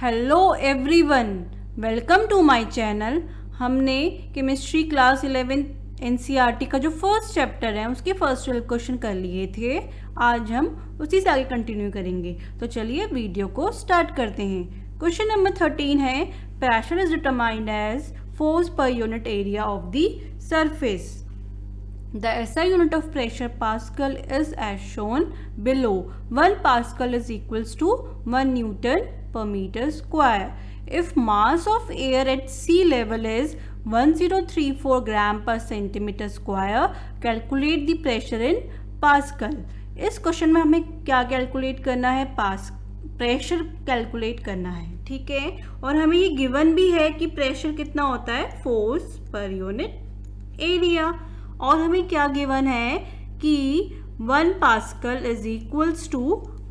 Hello everyone, welcome to my channel. हमने chemistry class 11 NCERT का जो फर्स्ट चैप्टर है उसके फर्स्ट 12 क्वेश्चन कर लिए थे। आज हम उसी से आगे कंटिन्यू करेंगे। तो चलिए वीडियो को स्टार्ट करते हैं। क्वेश्चन नंबर 13 है, pressure is determined as force per unit area of the surface. The SI unit of pressure Pascal is as shown below. 1 Pascal is equals to 1 Newton per meter square. If mass of air at sea level is 1034 gram per centimeter square, calculate the pressure in Pascal. इस question में हमें क्या calculate करना है? Pressure calculate करना है, ठीक है। और हमें ये गिवन भी है कि प्रेशर कितना होता है, फोर्स पर यूनिट एरिया। और हमें क्या गिवन है कि 1 pascal is equals to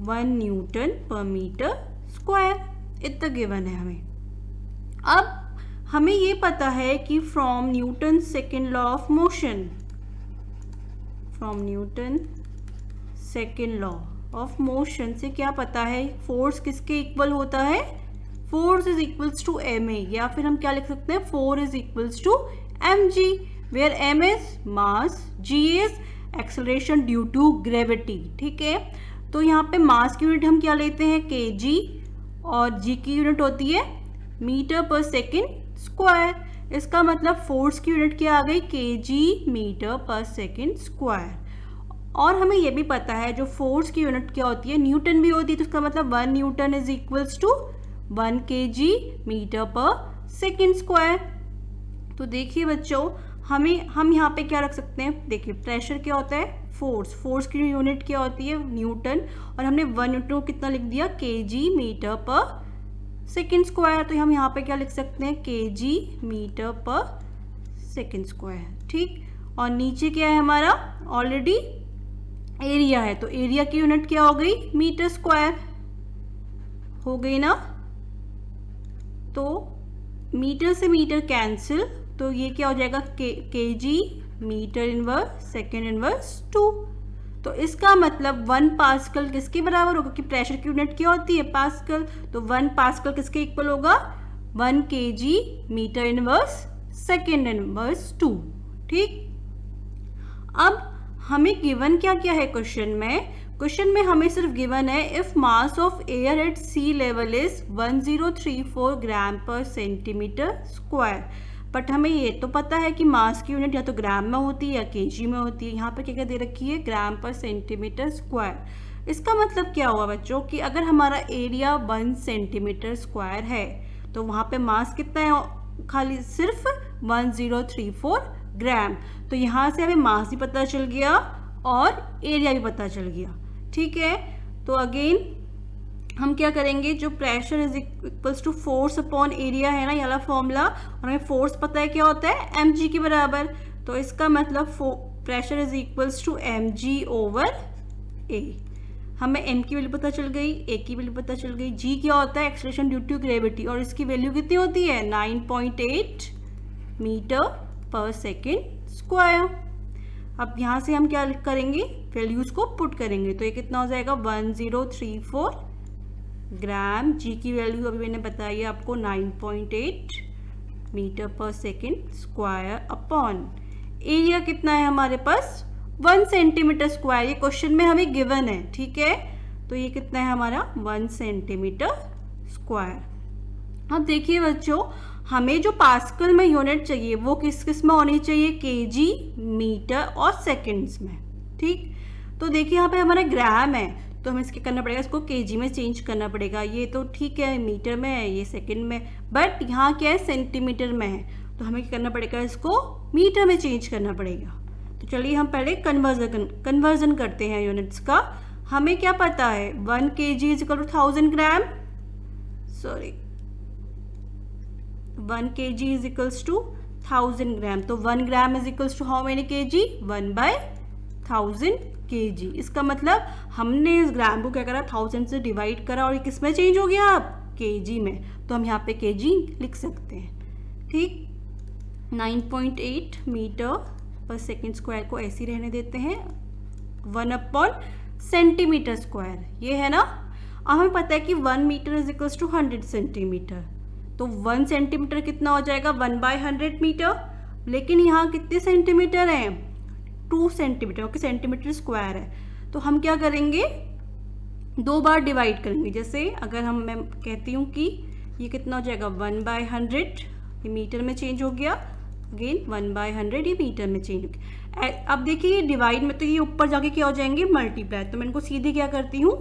1 newton per metre square, इतना गिवन है हमें। अब हमें ये पता है कि from Newton second law of motion, से क्या पता है, फोर्स किसके इक्वल होता है, force is equals to m a, या फिर हम क्या लिख सकते हैं, force is equals to m g, where m is mass, g is acceleration due to gravity, ठीक है। तो यहाँ पे मास की यूनिट हम क्या लेते हैं, kg, और g की यूनिट होती है मीटर पर सेकेंड स्क्वायर। इसका मतलब फोर्स की यूनिट क्या आ गई, kg metre per second square. और हमें ये भी पता है जो फोर्स की यूनिट क्या होती है, न्यूटन भी होती है। तो इसका मतलब 1 newton is equals to 1 kg metre per second square. तो देखिए बच्चों, हम यहाँ पे क्या रख सकते हैं, देखिए प्रेशर क्या होता है, फोर्स की यूनिट क्या होती है, न्यूटन, और हमने 1 न्यूटन को कितना लिख दिया, kg metre per second square. तो हम यहाँ पे क्या लिख सकते हैं, kg metre per second square, ठीक। और नीचे क्या है हमारा, ऑलरेडी एरिया है, तो एरिया की यूनिट क्या हो गई, मीटर स्क्वायर हो गई ना। तो मीटर से मीटर कैंसिल, तो ये क्या हो जाएगा, kg metre inverse second inverse 2। तो इसका मतलब 1 पास्कल किसके बराबर होगा, कि प्रेशर की यूनिट क्या होती है, पास्कल। तो 1 पास्कल किसके इक्वल होगा, 1 kg metre inverse second inverse 2, ठीक। अब हमें गिवन क्या क्या है क्वेश्चन में हमें सिर्फ गिवन है, if mass of air at sea level is 1034 gram per centimetre square. But हमें ये तो पता है कि मास की यूनिट या तो ग्राम में होती है या केजी में होती है। यहाँ पे क्या क्या दे रखी है, ग्राम पर सेंटीमीटर स्क्वायर। इसका मतलब क्या हुआ बच्चों, कि अगर हमारा एरिया 1 सेंटीमीटर स्क्वायर है तो वहाँ पे मास कितना है, खाली सिर्फ 1034 ग्राम। तो यहाँ से हमें मास भी पता चल गया और एरिया भी पता चल गया, ठीक है। तो अगेन हम क्या करेंगे, जो pressure is equals to force upon area है ना, ये वाला फॉर्मूला, और हमें फोर्स पता है क्या होता है, mg के बराबर। तो इसका मतलब pressure is equals to mg over a। हमें m की वैल्यू पता चल गई, a की वैल्यू पता चल गई, g क्या होता है, एक्सेलरेशन ड्यू टू ग्रेविटी, और इसकी वैल्यू कितनी होती है, 9.8 मीटर पर सेकेंड स्क्वायर। अब यहाँ से हम क्या करेंगे, वैल्यूज को पुट करेंगे। तो ये कितना हो जाएगा, 1034 ग्राम, जी की वैल्यू अभी मैंने बताई है आपको 9.8 metre per second square, upon area कितना है हमारे पास, 1 सेंटीमीटर स्क्वायर। ये क्वेश्चन में हमें गिवन है, ठीक है। तो ये कितना है हमारा, 1 सेंटीमीटर स्क्वायर। अब देखिए बच्चों, हमें जो पास्कल में यूनिट चाहिए वो किस में होनी चाहिए, केजी मीटर और सेकेंड्स में, ठीक। तो देखिए यहाँ पे हमारा ग्राम है, तो हमें इसके करना पड़ेगा, इसको केजी में चेंज करना पड़ेगा। ये तो ठीक है, मीटर में है, ये सेकंड में, बट यहाँ क्या है, सेंटीमीटर में है, तो हमें क्या करना पड़ेगा, इसको मीटर में चेंज करना पड़ेगा। तो चलिए हम पहले कन्वर्जन करते हैं यूनिट्स का। हमें क्या पता है, 1 kg is equal to 1000 gram, 1 kg is equals to 1000 gram. तो 1 gram is equals to how many kg, 1/1000 kg। इसका मतलब हमने इस ग्राम को क्या करा, 1000 से डिवाइड करा, और ये किस में चेंज हो गया, अब kg में। तो हम यहाँ पे kg लिख सकते हैं, ठीक। 9.8 मीटर पर सेकेंड स्क्वायर को ऐसे ही रहने देते हैं, 1 अपॉन सेंटीमीटर स्क्वायर, ये है ना। अब हमें पता है कि 1 metre is equals to 100 centimetre, तो 1 सेंटीमीटर कितना हो जाएगा 1/100 मीटर, लेकिन यहाँ कितने सेंटीमीटर हैं 2 सेंटीमीटर, ओके सेंटीमीटर स्क्वायर है। तो हम क्या करेंगे 2 बार डिवाइड करेंगे। जैसे अगर मैं कहती हूँ कि ये कितना हो जाएगा 1/100, ये मीटर में चेंज हो गया, अगेन 1/100 ये मीटर में चेंज हो गया। अब देखिए डिवाइड में तो ये ऊपर जाके क्या हो जाएंगे मल्टीप्लाई, तो मैं इनको सीधे क्या करती हूँ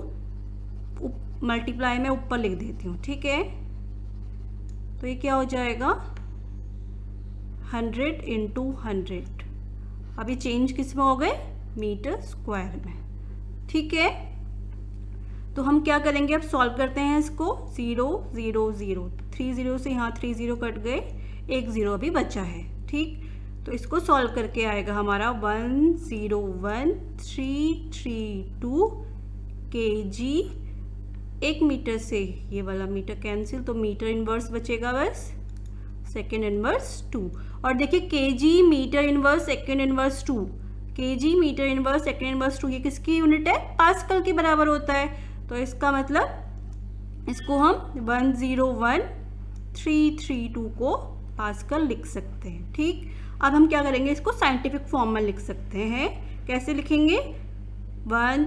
मल्टीप्लाई में ऊपर लिख देती हूँ, ठीक है। तो ये क्या हो जाएगा 100 × 100, अब ये चेंज किस में हो गए मीटर स्क्वायर में, ठीक है। तो हम क्या करेंगे अब सॉल्व करते हैं इसको, 0 0 0, 3 0 से यहाँ 3 0 कट गए, 1 0 अभी बचा है, ठीक। तो इसको सॉल्व करके आएगा हमारा 101,332 kg। 1 मीटर से ये वाला मीटर कैंसिल, तो मीटर इनवर्स बचेगा बस, सेकेंड इनवर्स 2। और देखिए kg metre inverse second inverse 2, kg metre inverse second inverse 2 ये किसकी यूनिट है पास्कल के बराबर होता है। तो इसका मतलब इसको हम 101,332 को पास्कल लिख सकते हैं, ठीक। अब हम क्या करेंगे इसको साइंटिफिक फॉर्म में लिख सकते हैं, कैसे लिखेंगे 1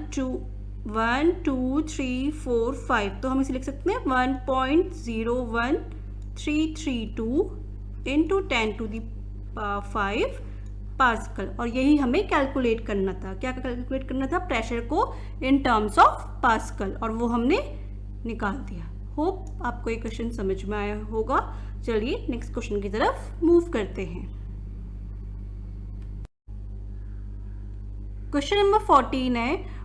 2 3 4 5, तो हम इसे लिख सकते हैं 1.01332 × 10⁵ पास्कल। और यही हमें कैलकुलेट करना था, क्या कैलकुलेट करना था प्रेशर को इन टर्म्स ऑफ पास्कल, और वो हमने निकाल दिया। होप आपको ये क्वेश्चन समझ में आया होगा। चलिए नेक्स्ट क्वेश्चन की तरफ मूव करते हैं। क्वेश्चन नंबर 14 है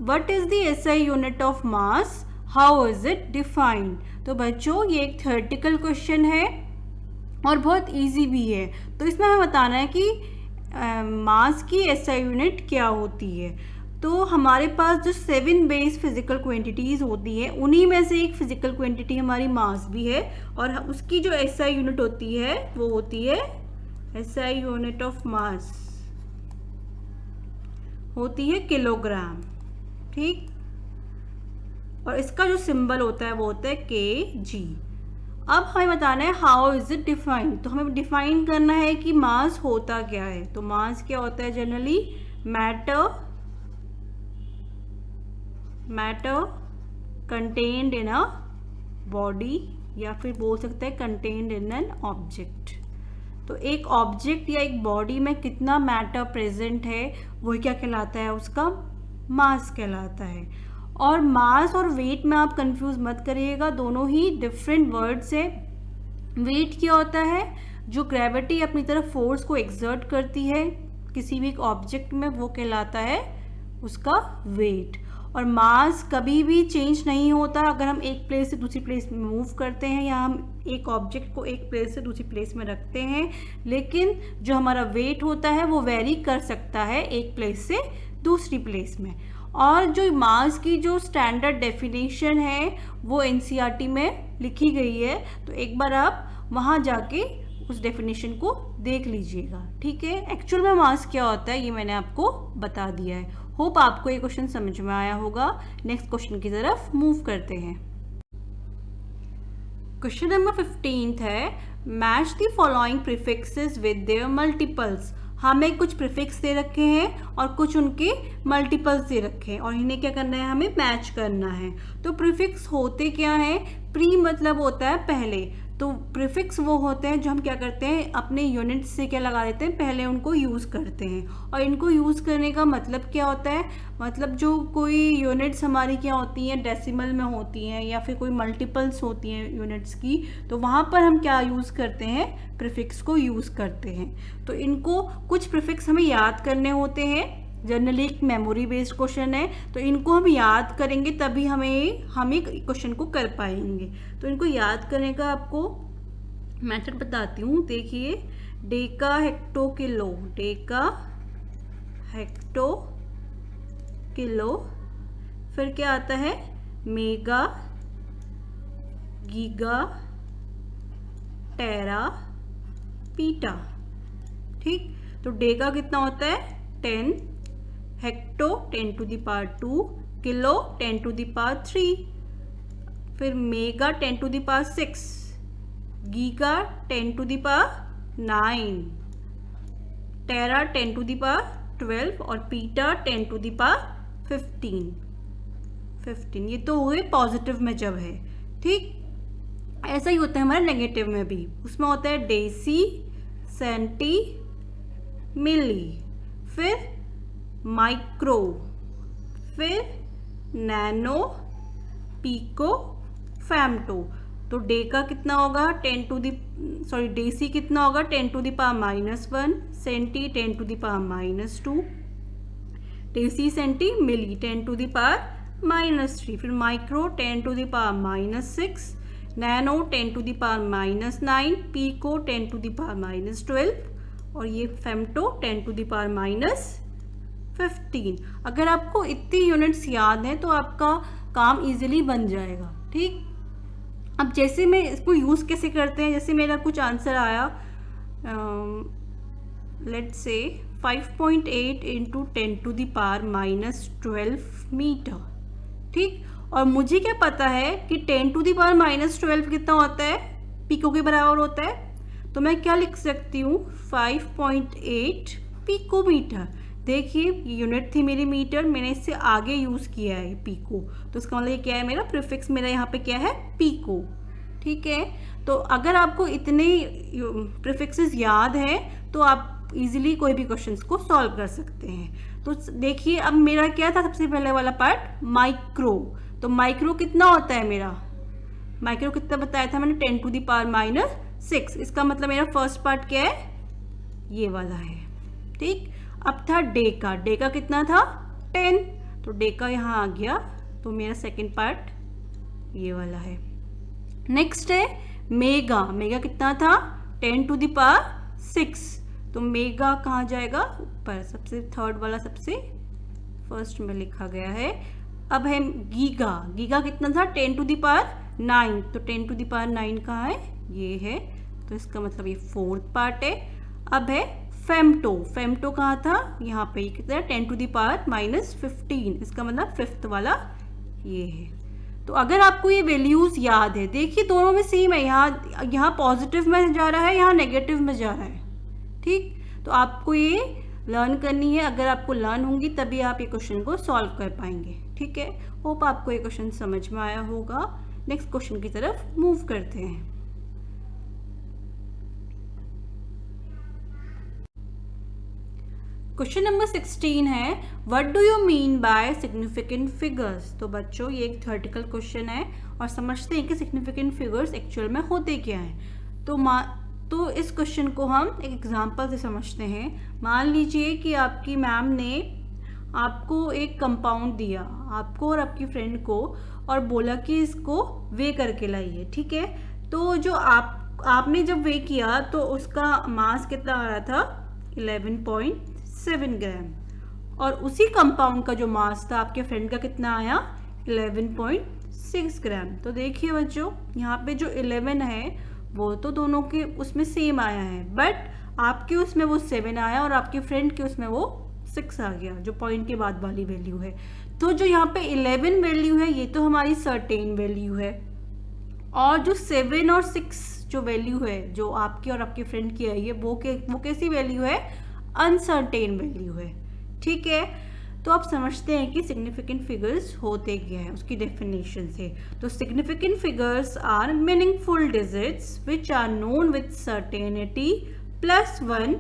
what is the SI unit of mass, how is it defined. तो बच्चों ये एक थ्योरेटिकल क्वेश्चन है और बहुत इजी भी है। तो इसमें हमें बताना है कि मास की एसआई यूनिट क्या होती है। तो हमारे पास जो 7 बेस फिजिकल क्वांटिटीज़ होती है उन्हीं में से एक फिजिकल क्वांटिटी हमारी मास भी है, और उसकी जो एसआई यूनिट होती है वो होती है एसआई यूनिट ऑफ मास होती है किलोग्राम, ठीक। और इसका जो सिंबल होता है वो होता है kg। अब हमें बताना है हाउ इज इट डिफाइंड, तो हमें डिफाइन करना है कि मास होता क्या है। तो मास क्या होता है generally matter contained in a body, या फिर बोल सकते हैं कंटेन्ड इन एन ऑब्जेक्ट। तो एक ऑब्जेक्ट या एक बॉडी में कितना मैटर प्रेजेंट है वही क्या कहलाता है, उसका मास कहलाता है। और मास और वेट में आप कंफ्यूज मत करिएगा, दोनों ही डिफरेंट वर्ड्स है। वेट क्या होता है, जो ग्रेविटी अपनी तरफ फोर्स को एक्सर्ट करती है किसी भी ऑब्जेक्ट में, वो कहलाता है उसका वेट। और मास कभी भी चेंज नहीं होता अगर हम एक प्लेस से दूसरी प्लेस में मूव करते हैं, या हम एक ऑब्जेक्ट को एक प्लेस से दूसरी प्लेस में रखते हैं। लेकिन जो हमारा वेट होता है वो वेरी कर सकता है एक प्लेस से दूसरी प्लेस में। और जो मास की जो स्टैंडर्ड डेफिनेशन है वो एनसीईआरटी में लिखी गई है, तो एक बार आप वहाँ जाके उस डेफिनेशन को देख लीजिएगा, ठीक है। एक्चुअल में मास क्या होता है ये मैंने आपको बता दिया है। होप आपको ये क्वेश्चन समझ में आया होगा। नेक्स्ट क्वेश्चन की तरफ मूव करते हैं। क्वेश्चन नंबर 15 है match the following prefixes with their multiples. हमें कुछ प्रीफिक्स दे रखे हैं और कुछ उनके मल्टीपल्स दे रखे हैं, और इन्हें क्या करना है हमें मैच करना है। तो प्रीफिक्स होते क्या हैं, प्री मतलब होता है पहले, तो प्रीफिक्स वो होते हैं जो हम क्या करते हैं अपने यूनिट से क्या लगा देते हैं, पहले उनको यूज़ करते हैं। और इनको यूज़ करने का मतलब क्या होता है, मतलब जो कोई यूनिट्स हमारी क्या होती हैं डेसिमल में होती हैं, या फिर कोई मल्टीपल्स होती हैं यूनिट्स की, तो वहाँ पर हम क्या यूज़ करते हैं प्रीफिक्स को यूज़ करते हैं। तो इनको कुछ प्रीफिक्स हमें याद करने होते हैं, जनरली एक मेमोरी बेस्ड क्वेश्चन है, तो इनको हम याद करेंगे तभी हम एक क्वेश्चन को कर पाएंगे। तो इनको याद करने का आपको मेथड बताती हूँ। देखिए Deka hecto kilo, Deka hecto kilo, फिर क्या आता है मेगा गीगा टेरा पीटा, ठीक। तो डेका कितना होता है 10, हेक्टो 10⁻², किलो 10⁻³ फिर mega 10 to the power 6, giga 10 to the power 9, tera 10 to the power 12 और पीटा 10 टू द पावर 15। ये तो हुए पॉजिटिव में जब है, ठीक। ऐसा ही होता है हमारे नेगेटिव में भी, उसमें होता है डेसी, सेंटी, मिली, फिर माइक्रो, फिर नैनो, पीको, फेम्टो। तो डे का कितना होगा 10 टू दी डेसी कितना होगा 10 to the power -1, centi 10 to the power -2, deci centi milli 10 to the power -3, फिर micro 10 to the power -6, nano 10 to the power -9, pico 10 to the power -12 और ये femto 10 to the power -15। अगर आपको इतनी units याद हैं तो आपका काम इजीली बन जाएगा, ठीक। अब जैसे मैं इसको यूज़ कैसे करते हैं, जैसे मेरा कुछ आंसर आया let's say 5.8 into 10 to the power -12 metre, ठीक। और मुझे क्या पता है कि 10 टू दी पावर -12 कितना होता है, पीको के बराबर होता है। तो मैं क्या लिख सकती हूँ 5.8 पीको मीटर। देखिए यूनिट थी मेरी मीटर, मैंने इससे आगे यूज़ किया है पीको, तो इसका मतलब ये क्या है, मेरा प्रीफिक्स मेरा यहाँ पे क्या है पीको, ठीक है। तो अगर आपको इतने प्रीफिक्सेस याद हैं तो आप इजीली कोई भी क्वेश्चंस को सॉल्व कर सकते हैं। तो देखिए अब मेरा क्या था सबसे पहले वाला पार्ट माइक्रो। तो माइक्रो कितना होता है मेरा, माइक्रो कितना बताया था मैंने 10 टू दी पावर -6। इसका मतलब मेरा फर्स्ट पार्ट क्या है, ये वाला है, ठीक। अब था डे का कितना था 10, तो डे का यहाँ आ गया, तो मेरा सेकंड पार्ट ये वाला है। नेक्स्ट है मेगा कितना था 10 टू द पावर 6, तो मेगा कहाँ जाएगा ऊपर, सबसे थर्ड वाला सबसे फर्स्ट में लिखा गया है। अब है गीगा कितना था 10 टू द पावर 9, तो 10 टू द पावर 9 कहाँ है, ये है, तो इसका मतलब ये फोर्थ पार्ट है। अब है फेम्टो कहाँ था, यहाँ पे कितना है 10 टू दी पावर -15, इसका मतलब फिफ्थ वाला ये है। तो अगर आपको ये वैल्यूज याद है, देखिए दोनों में सेम है, यहाँ पॉजिटिव में जा रहा है, यहाँ नेगेटिव में जा रहा है, ठीक। तो आपको ये लर्न करनी है, अगर आपको लर्न होंगी तभी आप ये क्वेश्चन को सॉल्व कर पाएंगे, ठीक है। होप आपको ये क्वेश्चन समझ में आया होगा। नेक्स्ट क्वेश्चन की तरफ मूव करते हैं। क्वेश्चन नंबर 16 है, what do you mean by significant figures. तो बच्चों ये एक थ्योरेटिकल क्वेश्चन है और समझते हैं कि सिग्निफिकेंट फिगर्स एक्चुअल में होते क्या हैं। तो इस क्वेश्चन को हम एक एग्जांपल से समझते हैं। मान लीजिए कि आपकी मैम ने आपको एक कंपाउंड दिया, आपको और आपकी फ्रेंड को, और बोला कि इसको वे करके लाइए, ठीक है। तो जो आपने जब वे किया तो उसका मास कितना आ रहा था 11.7 ग्राम, और उसी कंपाउंड का जो मास था आपके फ्रेंड का कितना आया 11.6 ग्राम। तो देखिए बच्चों यहाँ पे जो 11 है वो तो दोनों के उसमें सेम आया है, बट आपके उसमें वो 7 आया और आपके फ्रेंड के उसमें वो 6 आ गया, जो पॉइंट के बाद वाली वैल्यू है। तो जो यहाँ पे 11 वैल्यू है ये तो हमारी सर्टेन वैल्यू है, और जो 7 और 6 जो वैल्यू है जो आपकी और आपके फ्रेंड की आई है वो कैसी वैल्यू है, अनसर्टेन वैल्यू है, ठीक है। तो आप समझते हैं कि सिग्निफिकेंट फिगर्स होते क्या है उसकी डेफिनेशन से। तो significant figures are meaningful digits which are known with certainty +1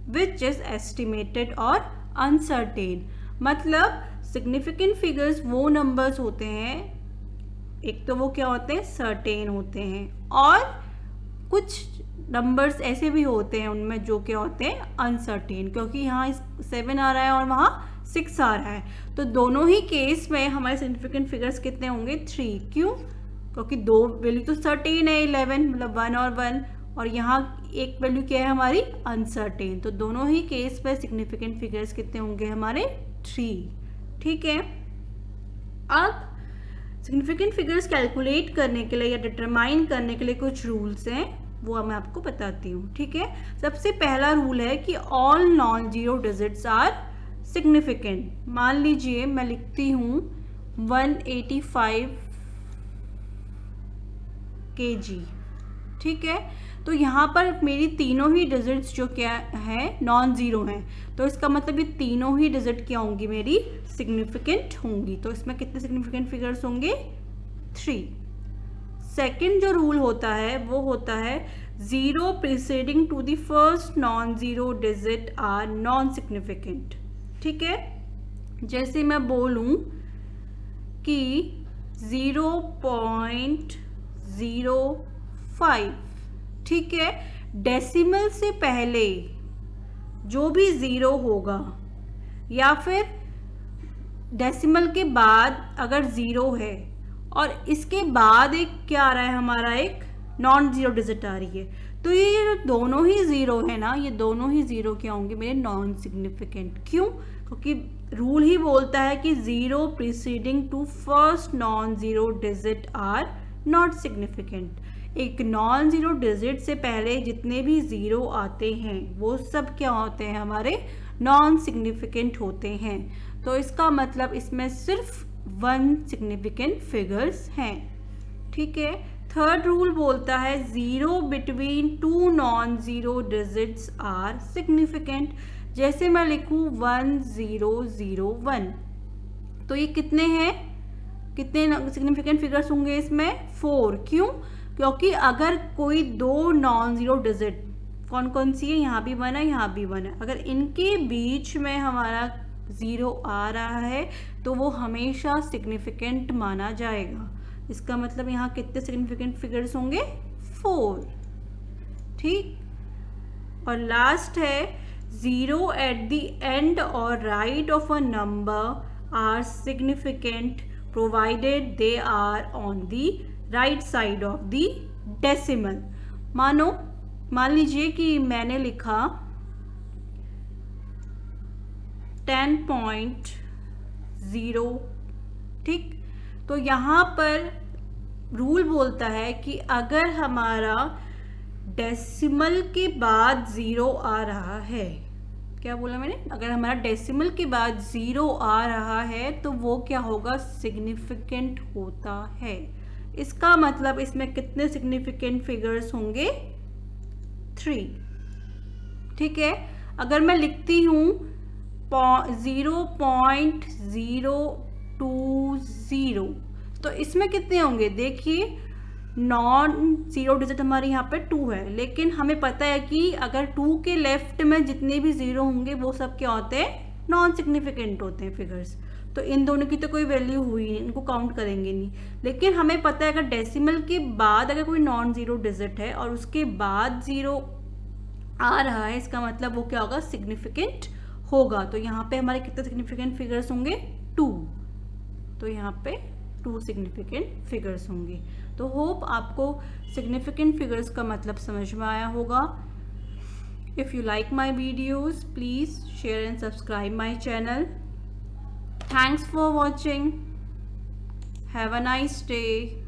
which is estimated और अनसर्टेन। मतलब सिग्निफिकेंट फिगर्स वो नंबर्स होते हैं, एक तो वो क्या होते हैं सर्टेन होते हैं, और कुछ नंबर्स ऐसे भी होते हैं उनमें जो क्या होते हैं अनसर्टेन, क्योंकि यहाँ 7 आ रहा है और वहाँ 6 आ रहा है। तो दोनों ही केस में हमारे सिग्निफिकेंट फिगर्स कितने होंगे 3। क्यों, क्योंकि दो वैल्यू तो सर्टेन है 11 मतलब 1 और 1, और यहाँ एक वैल्यू क्या है हमारी अनसर्टेन। तो दोनों ही केस में सिग्निफिकेंट फिगर्स कितने होंगे हमारे 3, ठीक है। अब सिग्निफिकेंट फिगर्स कैलकुलेट करने के लिए या डिटरमाइन करने के लिए कुछ रूल्स हैं, वो मैं आपको बताती हूँ, ठीक है। सबसे पहला रूल है कि all non zero digits are significant. मान लीजिए मैं लिखती हूँ 185 kg। ठीक है, तो यहाँ पर मेरी तीनों ही डिजिट्स जो क्या है नॉन ज़ीरो हैं, तो इसका मतलब ये तीनों ही डिजिट क्या होंगी मेरी सिग्निफिकेंट होंगी। तो इसमें कितने सिग्निफिकेंट फिगर्स होंगे 3। सेकंड जो रूल होता है वो होता है 0 preceding to the first non zero digit are non significant. ठीक है, जैसे मैं बोलूँ कि 0.05, ठीक है, डेसिमल से पहले जो भी ज़ीरो होगा या फिर डेसिमल के बाद अगर ज़ीरो है और इसके बाद एक क्या आ रहा है हमारा एक नॉन ज़ीरो डिजिट आ रही है, तो ये जो दोनों ही ज़ीरो है ना, ये दोनों ही ज़ीरो क्या होंगे मेरे नॉन सिग्निफिकेंट। क्यों? क्योंकि रूल ही बोलता है कि 0 preceding to first non zero digit are not significant. एक नॉन ज़ीरो डिजिट से पहले जितने भी ज़ीरो आते हैं वो सब क्या होते हैं हमारे नॉन सिग्निफिकेंट होते हैं। तो इसका मतलब इसमें सिर्फ 1 सिग्निफिकेंट फिगर्स हैं। ठीक है, थर्ड रूल बोलता है 0 between 2 non zero digits are significant. जैसे मैं लिखूँ 1001, तो ये कितने हैं, कितने सिग्निफिकेंट फिगर्स होंगे इसमें 4। क्यों? क्योंकि अगर कोई दो नॉन ज़ीरो डिजिट कौन कौन सी है, यहाँ भी 1 है यहाँ भी 1 है, अगर इनके बीच में हमारा ज़ीरो आ रहा है तो वो हमेशा सिग्निफिकेंट माना जाएगा। इसका मतलब यहाँ कितने सिग्निफिकेंट फिगर्स होंगे 4। ठीक, और लास्ट है 0 एट द एंड और right of a number are significant provided they are on the right side of the decimal. मान लीजिए कि मैंने लिखा 10.0, ठीक, तो यहाँ पर रूल बोलता है कि अगर हमारा डेसिमल के बाद ज़ीरो आ रहा है, क्या बोला मैंने, अगर हमारा डेसिमल के बाद ज़ीरो आ रहा है तो वो क्या होगा सिग्निफिकेंट होता है। इसका मतलब इसमें कितने सिग्निफिकेंट फिगर्स होंगे 3। ठीक है, अगर मैं लिखती हूँ 0.020, तो इसमें कितने होंगे, देखिए नॉन ज़ीरो डिजिट हमारे यहाँ पे 2 है, लेकिन हमें पता है कि अगर 2 के लेफ्ट में जितने भी ज़ीरो होंगे वो सब क्या होते हैं नॉन सिग्निफिकेंट होते हैं फिगर्स। तो इन दोनों की तो कोई वैल्यू हुई नहीं, इनको काउंट करेंगे नहीं। लेकिन हमें पता है अगर डेसिमल के बाद अगर कोई नॉन ज़ीरो डिजिट है और उसके बाद ज़ीरो आ रहा है, इसका मतलब वो क्या होगा सिग्निफिकेंट होगा। तो यहाँ पे हमारे कितने सिग्निफिकेंट फिगर्स होंगे 2, तो यहाँ पे 2 सिग्निफिकेंट फिगर्स होंगे। तो होप आपको सिग्निफिकेंट फिगर्स का मतलब समझ में आया होगा। If you like my videos please share and subscribe my channel. Thanks for watching, have a nice day.